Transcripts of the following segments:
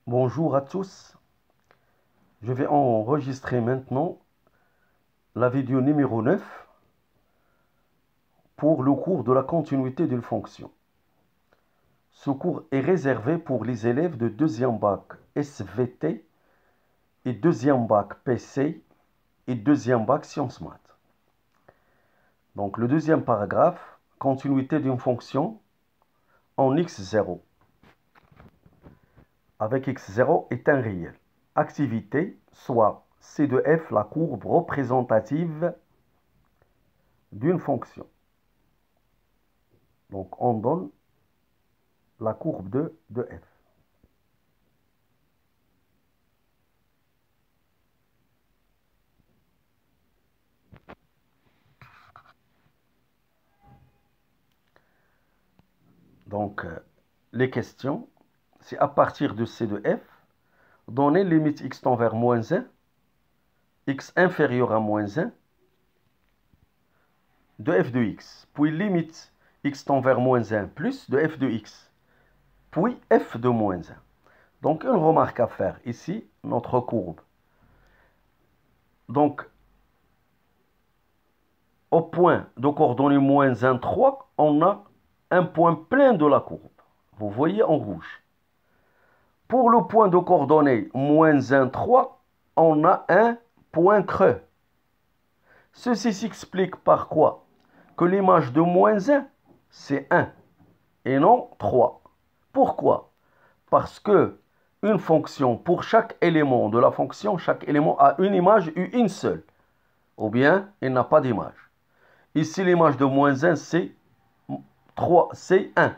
Bonjour à tous, je vais enregistrer maintenant la vidéo numéro 9 pour le cours de la continuité d'une fonction. Ce cours est réservé pour les élèves de deuxième bac SVT et deuxième bac PC et deuxième bac sciences maths. Donc le deuxième paragraphe, continuité d'une fonction en x0 avec x0 est un réel. Activité, soit C de f la courbe représentative d'une fonction. Donc on donne la courbe de f. Donc les questions, c'est à partir de C de f, donner limite x tend vers moins 1, x inférieur à moins 1, de f de x, puis limite x tend vers moins 1 plus de f de x, puis f de moins 1. Donc, une remarque à faire ici, notre courbe. Donc, au point de coordonnées moins 1, 3, on a un point plein de la courbe. Vous voyez en rouge. Pour le point de coordonnées moins 1, 3, on a un point creux. Ceci s'explique par quoi? Que l'image de moins 1, c'est 1 et non 3. Pourquoi? Parce que une fonction, pour chaque élément de la fonction, chaque élément a une image et une seule. Ou bien, il n'a pas d'image. Ici, l'image de moins 1, c'est 3, c'est 1.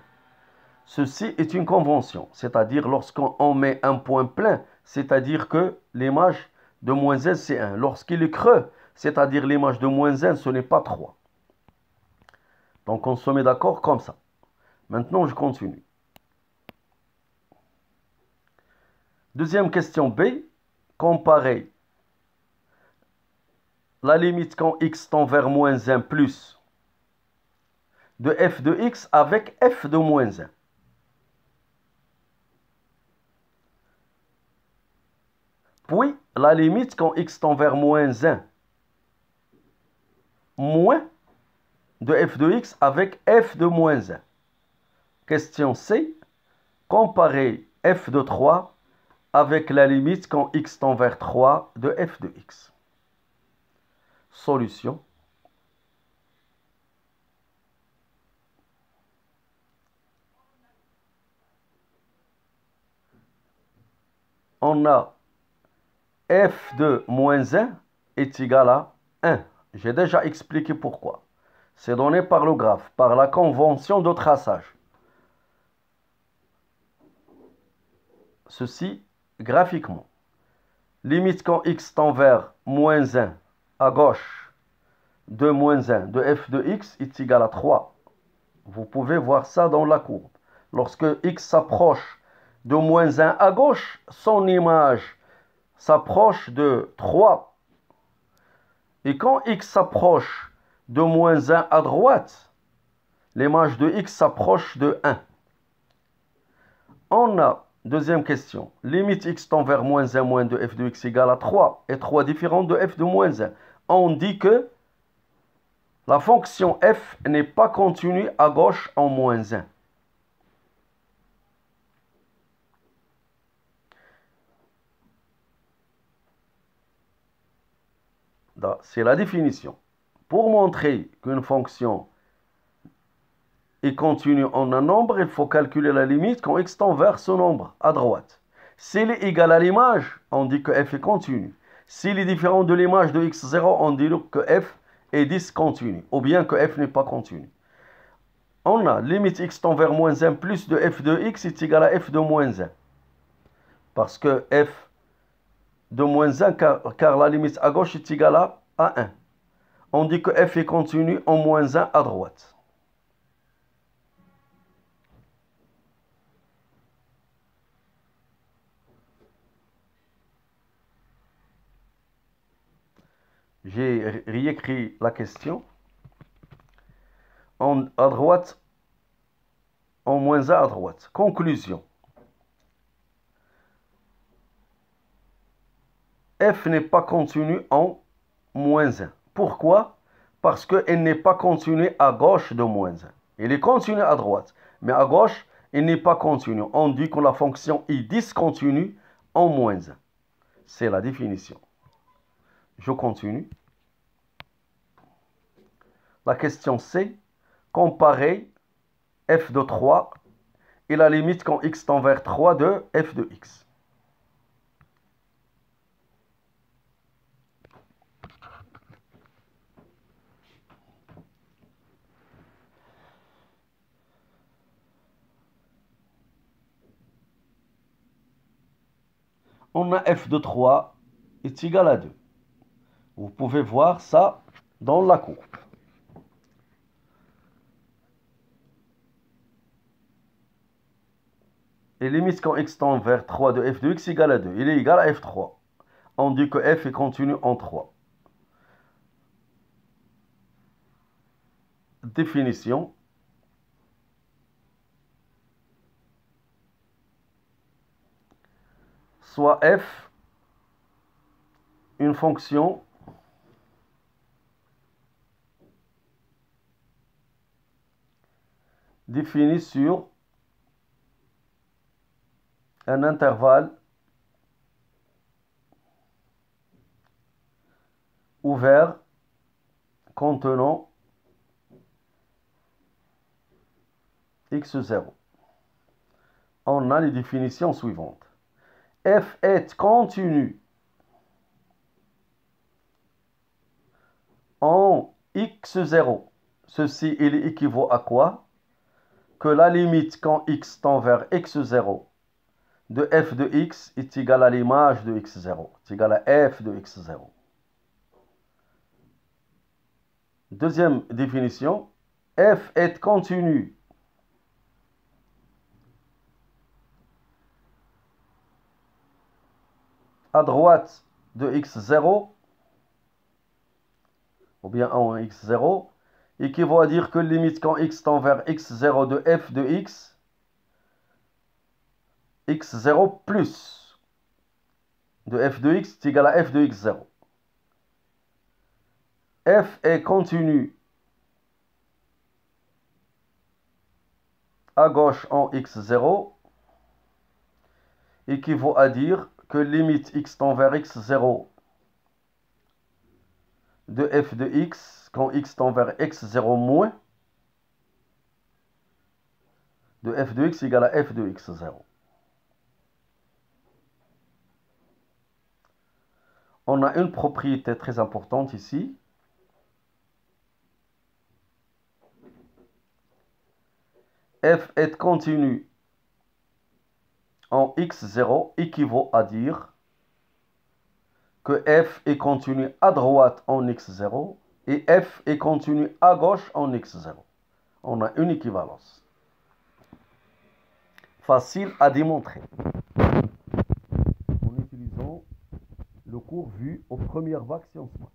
Ceci est une convention, c'est-à-dire lorsqu'on met un point plein, c'est-à-dire que l'image de moins 1, c'est 1. Lorsqu'il est creux, c'est-à-dire l'image de moins 1, ce n'est pas 3. Donc on se met d'accord comme ça. Maintenant, je continue. Deuxième question B. Comparer la limite quand x tend vers moins 1 plus de f de x avec f de moins 1. Puis, la limite quand x tend vers moins 1 moins de f de x avec f de moins 1. Question C. Comparer f de 3 avec la limite quand x tend vers 3 de f de x. Solution. On a f de moins 1 est égal à 1. J'ai déjà expliqué pourquoi. C'est donné par le graphe, par la convention de traçage. Ceci graphiquement. Limite quand x tend vers moins 1 à gauche de moins 1 de f de x est égal à 3. Vous pouvez voir ça dans la courbe. Lorsque x s'approche de moins 1 à gauche, son image s'approche de 3. Et quand x s'approche de moins 1 à droite, l'image de x s'approche de 1. On a, deuxième question, limite x tend vers moins 1 moins de f de x égale à 3 et 3 différent de f de moins 1. On dit que la fonction f n'est pas continue à gauche en moins 1. C'est la définition. Pour montrer qu'une fonction est continue en un nombre, il faut calculer la limite quand x tend vers ce nombre à droite. S'il est égal à l'image, on dit que f est continu. S'il est différent de l'image de x0, on dit que f est discontinu, ou bien que f n'est pas continu. On a limite x tend vers moins 1 plus de f de x est égal à f de moins 1. Parce que f de moins 1, car la limite à gauche est égale à 1. On dit que f est continu en moins 1 à droite. J'ai réécrit la question. À droite, en moins 1 à droite. Conclusion. f n'est pas continue en moins 1. Pourquoi? Parce qu'elle n'est pas continue à gauche de moins 1. Elle est continue à droite, mais à gauche, elle n'est pas continue. On dit que la fonction est discontinue en moins 1. C'est la définition. Je continue. La question C. Comparer f de 3 et la limite quand x tend vers 3 de f de x. On a f de 3 est égal à 2. Vous pouvez voir ça dans la courbe. Et limite quand x tend vers 3 de f de x égale à 2. Il est égal à f3. On dit que f est continu en 3. Définition. Soit f une fonction définie sur un intervalle ouvert contenant x0. On a les définitions suivantes. F est continu en x0. Ceci, il équivaut à quoi? Que la limite quand x tend vers x0 de f de x est égale à l'image de x0, est égale à f de x0. Deuxième définition, f est continu à droite de x0, ou bien en x0, équivaut à dire que limite quand x tend vers x0 de f de x, x0 plus de f de x est égal à f de x0. F est continu à gauche en x0, équivaut à dire que limite x tend vers x0 de f de x, quand x tend vers x0 moins, de f de x égale à f de x0. On a une propriété très importante ici. F est continu en x0 équivaut à dire que f est continu à droite en x0 et f est continu à gauche en x0. On a une équivalence. Facile à démontrer. En utilisant le cours vu aux premières vagues sciences maths.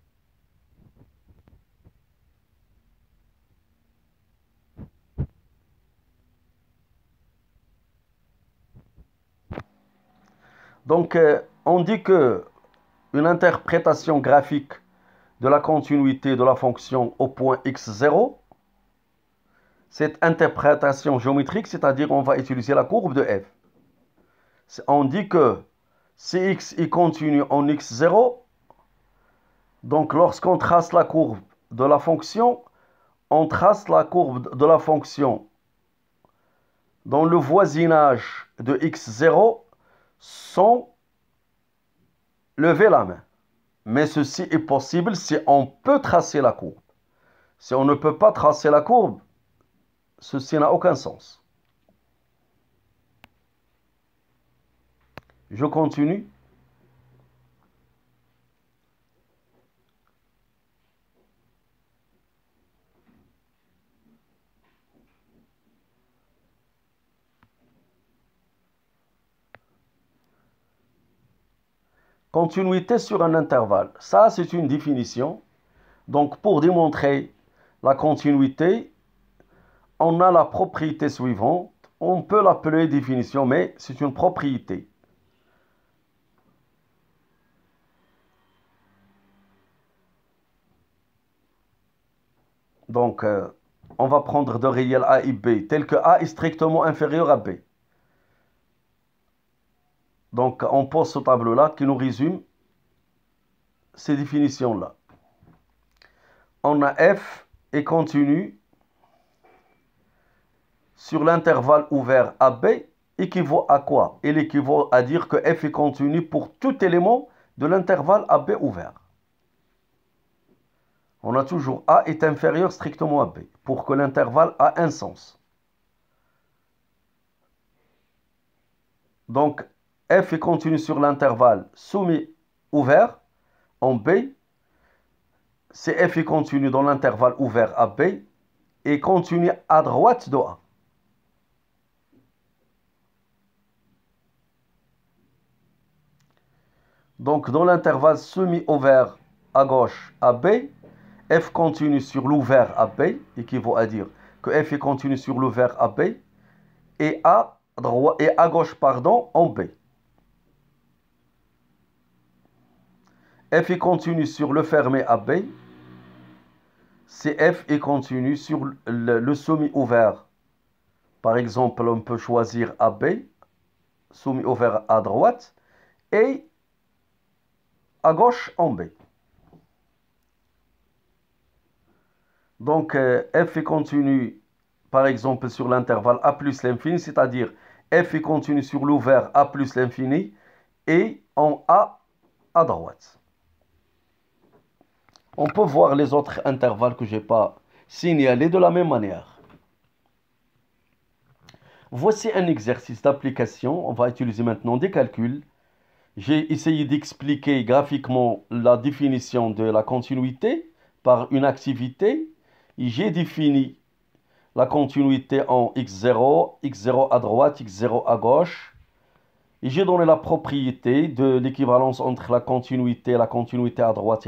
Donc, on dit que une interprétation graphique de la continuité de la fonction au point x0, cette interprétation géométrique, c'est-à-dire on va utiliser la courbe de f. On dit que si x est continu en x0, donc lorsqu'on trace la courbe de la fonction, on trace la courbe de la fonction dans le voisinage de x0 sans lever la main. Mais ceci est possible si on peut tracer la courbe. Si on ne peut pas tracer la courbe, ceci n'a aucun sens. Je continue. Continuité sur un intervalle. Ça, c'est une définition. Donc, pour démontrer la continuité, on a la propriété suivante. On peut l'appeler définition, mais c'est une propriété. Donc, on va prendre deux réels A et B, tel que A est strictement inférieur à B. Donc, on pose ce tableau-là qui nous résume ces définitions-là. On a f est continu sur l'intervalle ouvert AB équivaut à quoi? Il équivaut à dire que f est continu pour tout élément de l'intervalle AB ouvert. On a toujours A est inférieur strictement à B pour que l'intervalle a un sens. Donc, f est continu sur l'intervalle semi-ouvert en B. C'est f est continu dans l'intervalle ouvert à B et continu à droite de A. Donc, dans l'intervalle semi-ouvert à gauche à B, f continue sur l'ouvert à B, équivaut à dire que f est continu sur l'ouvert à B et à gauche en B. F est continu sur le fermé à B, c'est f est continu sur le semi-ouvert. Par exemple, on peut choisir AB, semi-ouvert à droite, et à gauche en B. Donc, f est continu, par exemple, sur l'intervalle A plus l'infini, c'est-à-dire f est continu sur l'ouvert A plus l'infini et en A à droite. On peut voir les autres intervalles que je n'ai pas signalés de la même manière. Voici un exercice d'application. On va utiliser maintenant des calculs. J'ai essayé d'expliquer graphiquement la définition de la continuité par une activité. J'ai défini la continuité en x0, x0 à droite, x0 à gauche. Et j'ai donné la propriété de l'équivalence entre la continuité à droite et à